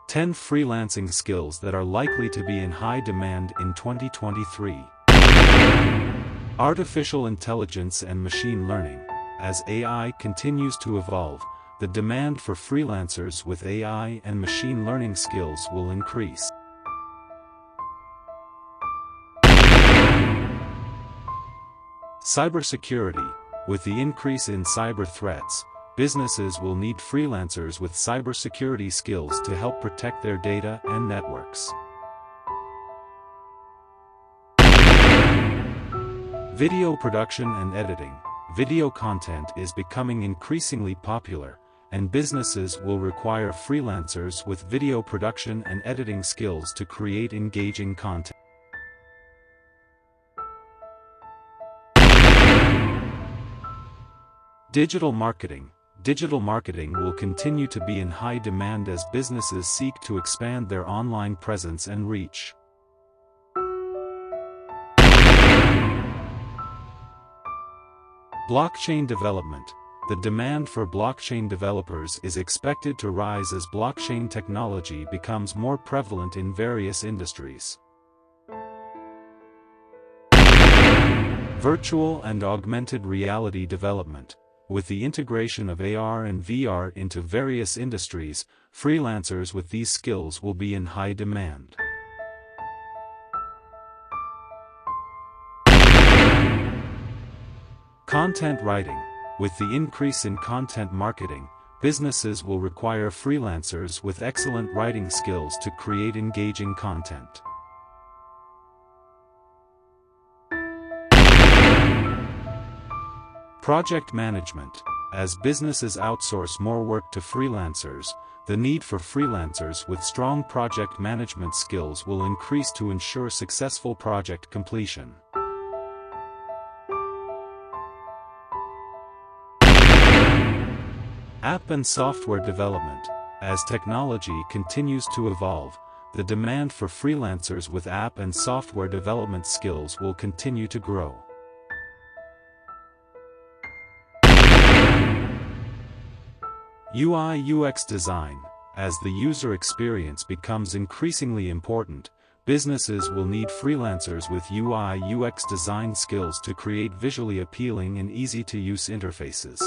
10 freelancing skills that are likely to be in high demand in 2023. Artificial intelligence and machine learning. As AI continues to evolve, the demand for freelancers with AI and machine learning skills will increase. Cybersecurity. With the increase in cyber threats, businesses will need freelancers with cybersecurity skills to help protect their data and networks. Video production and editing. Video content is becoming increasingly popular, and businesses will require freelancers with video production and editing skills to create engaging content. Digital marketing. Digital marketing will continue to be in high demand as businesses seek to expand their online presence and reach. Blockchain development. The demand for blockchain developers is expected to rise as blockchain technology becomes more prevalent in various industries. Virtual and augmented reality development. With the integration of AR and VR into various industries, freelancers with these skills will be in high demand. Content writing. With the increase in content marketing, businesses will require freelancers with excellent writing skills to create engaging content. Project management. As businesses outsource more work to freelancers, the need for freelancers with strong project management skills will increase to ensure successful project completion. App and software development. As technology continues to evolve, the demand for freelancers with app and software development skills will continue to grow. UI/UX design. As the user experience becomes increasingly important, businesses will need freelancers with UI/UX design skills to create visually appealing and easy-to-use interfaces.